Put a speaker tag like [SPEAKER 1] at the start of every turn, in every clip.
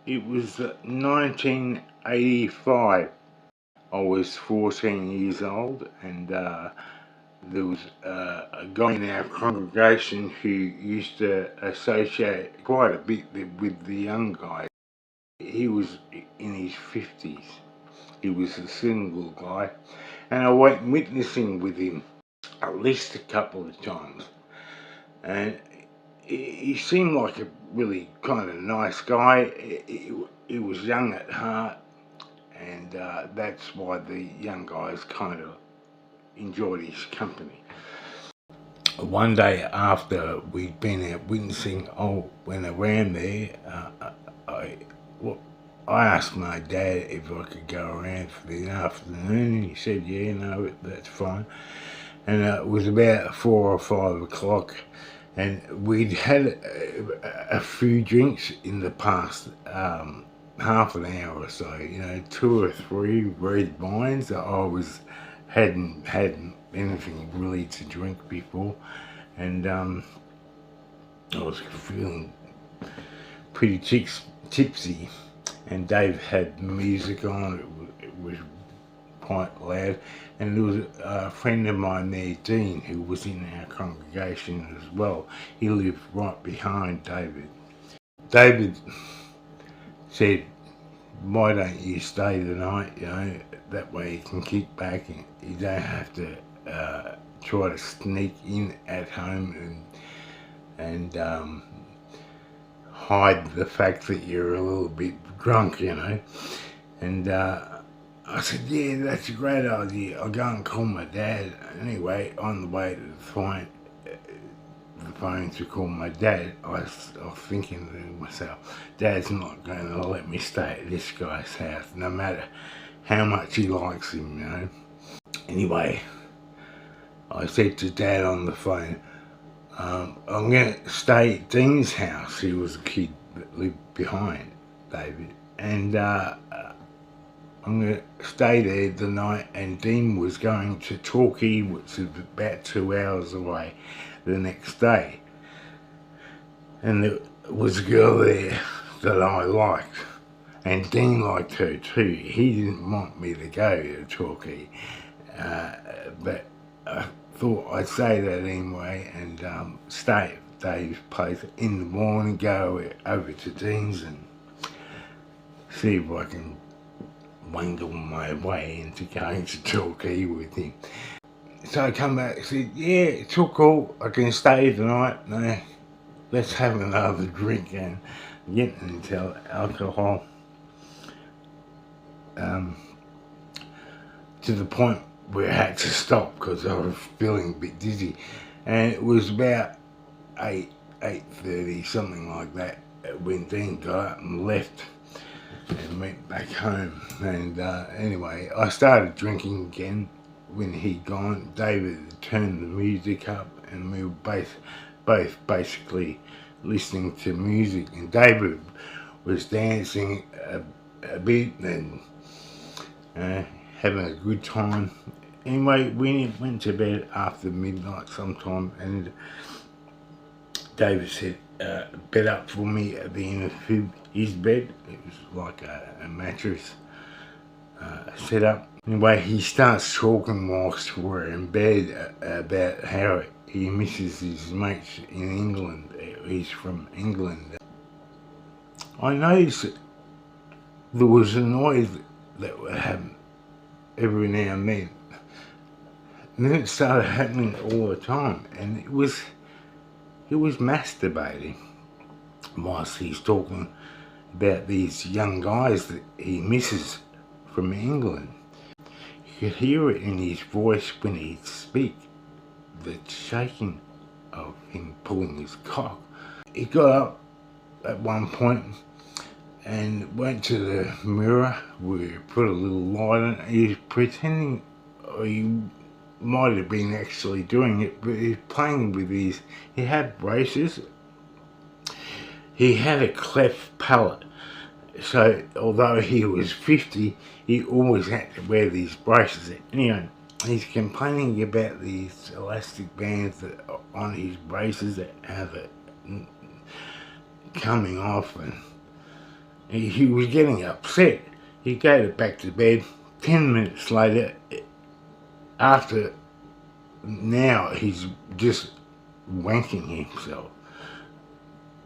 [SPEAKER 1] It was 1985. I was 14 years old, and there was a guy in our congregation who used to associate quite a bit with the young guy. He was in his 50s. He was a single guy, and I went witnessing with him at least a couple of times. And he seemed like a really kind of nice guy. He was young at heart, and that's why the young guys kind of enjoyed his company. One day after we'd been out witnessing, I went around there. Well, I asked my dad if I could go around for the afternoon, and he said, "Yeah, no, that's fine." And it was about 4 or 5 o'clock, and we'd had a few drinks in the past half an hour or so. 2 or 3 red wines. Hadn't had anything really to drink before, and I was feeling pretty tipsy. And Dave had music on. It was quite loud, and there was a friend of mine there, Dean, who was in our congregation as well. He lived right behind David. David said, "Why don't you stay the night? That way you can kick back and you don't have to try to sneak in at home and hide the fact that you're a little bit drunk, And I said, "Yeah, that's a great idea. I'll go and call my dad." Anyway, on the way to the phone to call my dad, I was thinking to myself, Dad's not going to let me stay at this guy's house, no matter how much he likes him. Anyway, I said to Dad on the phone, "I'm going to stay at Dean's house." He was a kid that lived behind David, and I'm going to stay there the night, and Dean was going to Torquay, which is about 2 hours away, the next day. And there was a girl there that I liked, and Dean liked her too. He didn't want me to go to Torquay, but I thought I'd say that anyway, and stay at Dave's place in the morning, go over to Dean's and see if I can wangle my way into going to Torquay with him. So I come back and said, "Yeah, it's all cool. I can stay tonight. No, let's have another drink," and get into alcohol. To the point where I had to stop because I was feeling a bit dizzy. And it was about 8:30, something like that, when Dean got up and left and went back home. And anyway, I started drinking again when he'd gone. David had turned the music up, and we were both basically listening to music, and David was dancing a bit and having a good time. Anyway, we went to bed after midnight sometime, and David said, "Bed up for me at the end of his bed." It was like a mattress set up. Anyway, he starts talking whilst we're in bed about how he misses his mates in England. He's from England. I noticed that there was a noise that would happen every now and then. And then it started happening all the time, and it was masturbating whilst he's talking about these young guys that he misses from England. You could hear it in his voice when he'd speak, the shaking of him pulling his cock. He got up at one point and went to the mirror. We put a little light on. He was pretending, or he might have been actually doing it, but he's playing with these. He had braces. He had a cleft palate, so although he was 50, he always had to wear these braces. Anyway, he's complaining about these elastic bands that are on his braces that have it coming off, and He was getting upset. He gave it back to bed. 10 minutes later, after now, he's just wanking himself.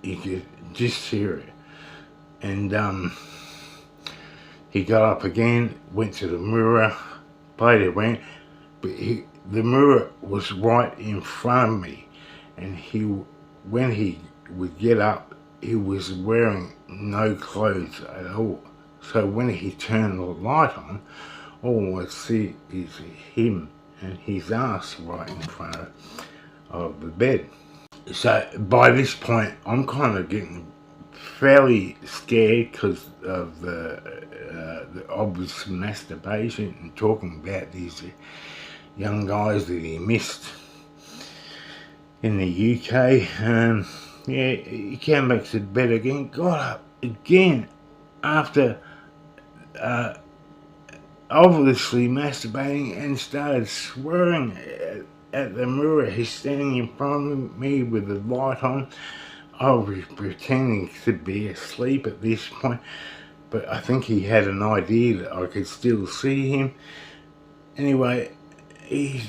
[SPEAKER 1] You could just hear it. And he got up again, went to the mirror, played around, but the mirror was right in front of me. And when he would get up, he was wearing no clothes at all. So when he turned the light on, all I see is him and his ass right in front of the bed. So by this point, I'm kind of getting fairly scared because of the obvious masturbation and talking about these young guys that he missed in the UK. Yeah, he came back to bed again, got up again after obviously masturbating and started swearing at the mirror. He's standing in front of me with the light on. I was pretending to be asleep at this point, but I think he had an idea that I could still see him. Anyway, he's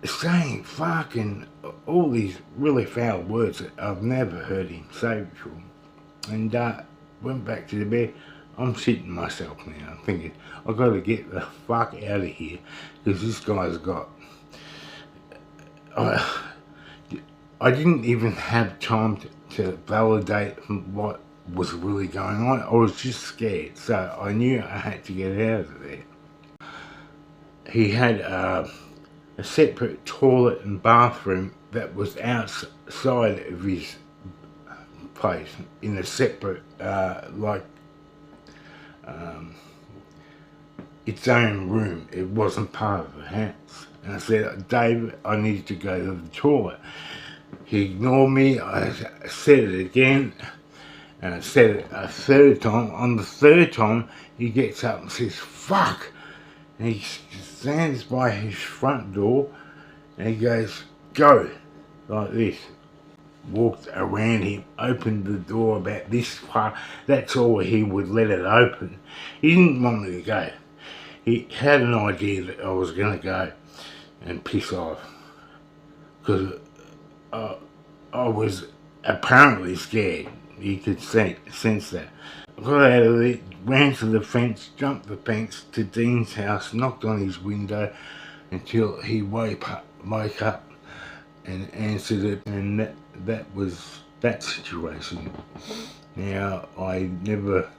[SPEAKER 1] saying fucking all these really foul words that I've never heard him say before. And went back to the bed. I'm shitting myself now. I'm thinking, I've got to get the fuck out of here because this guy's got... I didn't even have time to validate what was really going on. I was just scared, so I knew I had to get out of there. He had a separate toilet and bathroom that was outside of his place in a separate, its own room. It wasn't part of the house. And I said, David, I need to go to the toilet. He ignored me. I said it again, and I said it a third time. On the third time, he gets up and says, fuck! And he stands by his front door, and he goes, go, like this. Walked around him, opened the door about this far. That's all he would let it open. He didn't want me to go. He had an idea that I was going to go and piss off. Because I was apparently scared. You could sense that. I got out of it, ran to the fence, jumped the fence to Dean's house, knocked on his window until he woke up and answered it, and that was that situation. Now, I never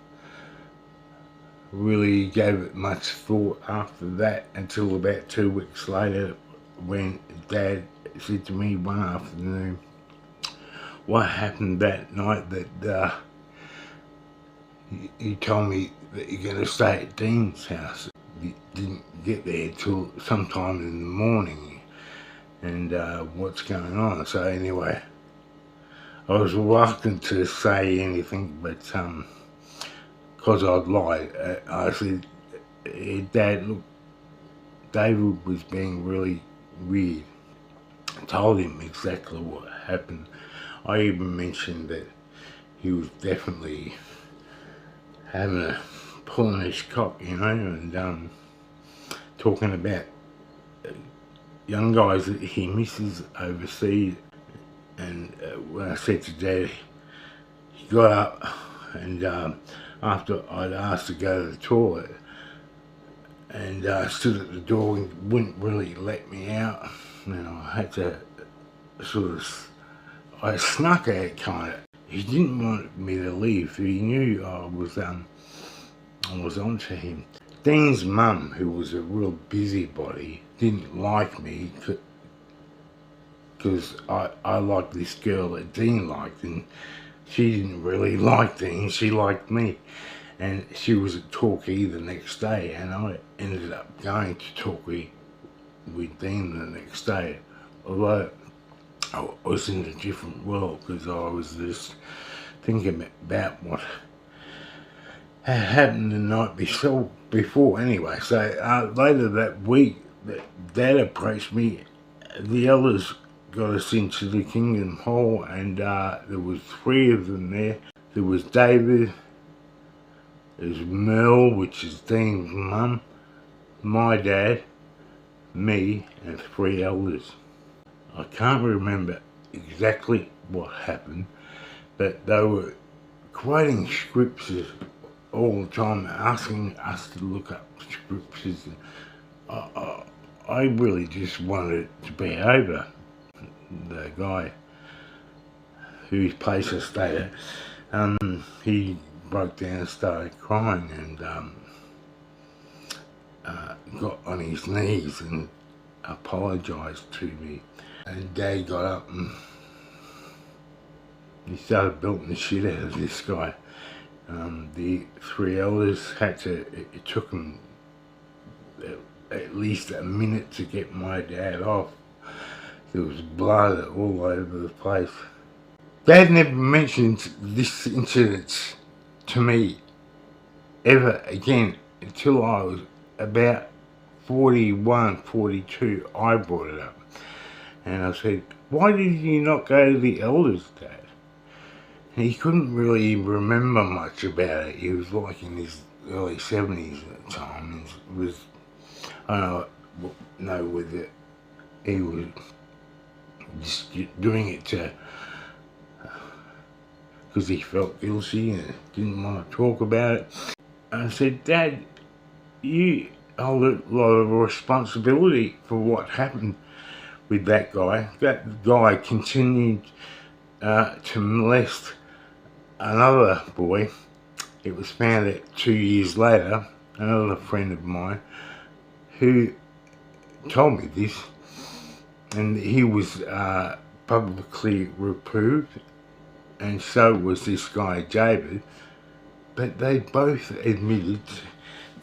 [SPEAKER 1] really gave it much thought after that until about 2 weeks later when Dad said to me one afternoon what happened that night, that he told me that you're going to stay at Dean's house. He didn't get there till sometime in the morning, and what's going on. So anyway, I was reluctant to say anything, but because I'd lied, I said, Dad, look, David was being really weird. I told him exactly what happened. I even mentioned that he was definitely having a pulling his cock, you know, and talking about young guys that he misses overseas. And when I said to Dad, he got up, and after I'd asked to go to the toilet, and stood at the door and wouldn't really let me out, and I had to I snuck out kind of. He didn't want me to leave. He knew I was onto him. Dean's mum, who was a real busybody, didn't like me because I liked this girl that Dean liked, and she didn't really like Dean. She liked me, and she was at Torquay the next day, and I ended up going to Torquay with Dean the next day, although I was in a different world because I was just thinking about what had happened the night before anyway. So later that week, Dad approached me. The elders got us into the Kingdom Hall, and there was 3 of them there. There was David, It was Merle, which is Dean's mum, my dad, me, and 3 elders. I can't remember exactly what happened, but they were quoting scriptures all the time, asking us to look up scriptures. I really just wanted to be over. The guy whose place I stayed at, he broke down and started crying and got on his knees and apologised to me. And Dad got up and he started belting the shit out of this guy. The 3 elders had to, it took them at least a minute to get my dad off. There was blood all over the place. Dad never mentioned this incident to me ever again until I was about 41, 42. I brought it up. And I said, why did you not go to the elders, Dad? And he couldn't really remember much about it. He was like in his early 70s at the time. It was, I don't know whether he was just doing it to, because he felt guilty and didn't want to talk about it. And I said, Dad, you hold a lot of responsibility for what happened with that guy. That guy continued to molest another boy. It was found out 2 years later, another friend of mine who told me this, and he was publicly reproved, and so was this guy David, but they both admitted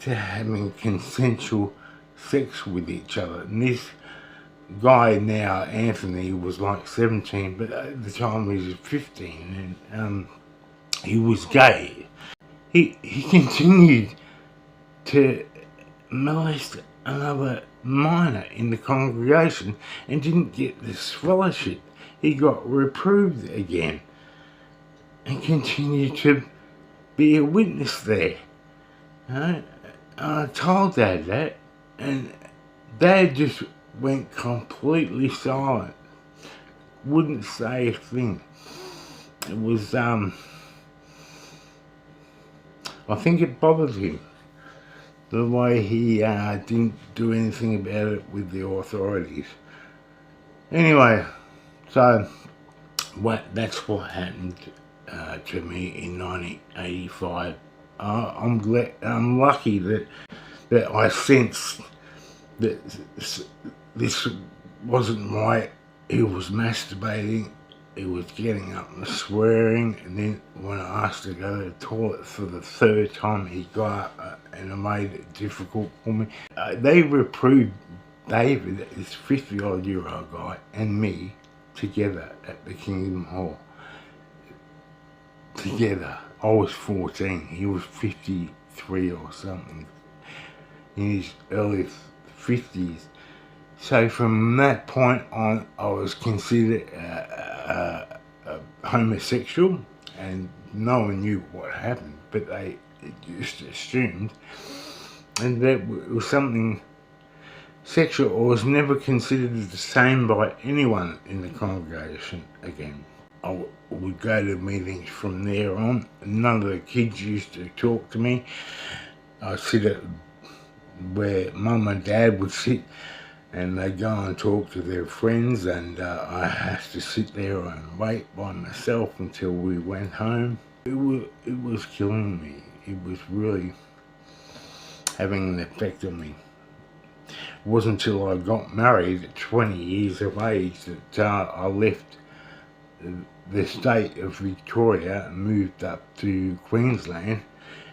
[SPEAKER 1] to having consensual sex with each other. And this guy now, Anthony, was like 17, but at the time he was 15, and he was gay. He continued to molest another minor in the congregation and didn't get this fellowship. He got reproved again and continued to be a witness there. I told Dad that, and Dad just went completely silent. Wouldn't say a thing. It was, I think it bothered him, the way he didn't do anything about it with the authorities. Anyway, so that's what happened to me in 1985. I'm lucky that I sensed that this wasn't right. He was masturbating, he was getting up and swearing, and then when I asked to go to the toilet for the 3rd time, he got up and it made it difficult for me. They reproved David, this 50-odd-year-old guy, and me together at the Kingdom Hall. Together. I was 14, he was 53 or something, in his early 50s. So from that point on, I was considered homosexual, and no one knew what happened, but they just assumed, and that it was something sexual. I was never considered the same by anyone in the congregation again. I would go to meetings from there on. None of the kids used to talk to me. I'd sit at where Mum and Dad would sit, and they'd go and talk to their friends, and I had to sit there and wait by myself until we went home. It was killing me. It was really having an effect on me. It wasn't until I got married at 20 years of age that I left the state of Victoria and moved up to Queensland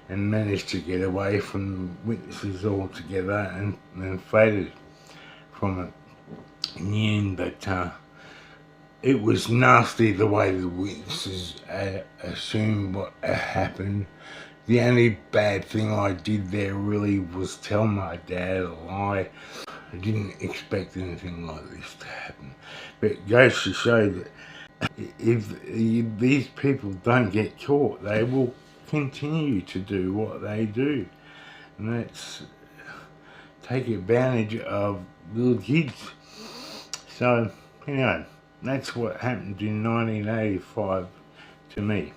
[SPEAKER 1] and managed to get away from witnesses altogether and faded from it in the end. But it was nasty the way the witnesses assumed what happened. The only bad thing I did there really was tell my dad a lie. I didn't expect anything like this to happen. But it goes to show that if these people don't get caught, they will continue to do what they do, and that's take advantage of little kids. So, anyway, that's what happened in 1985 to me.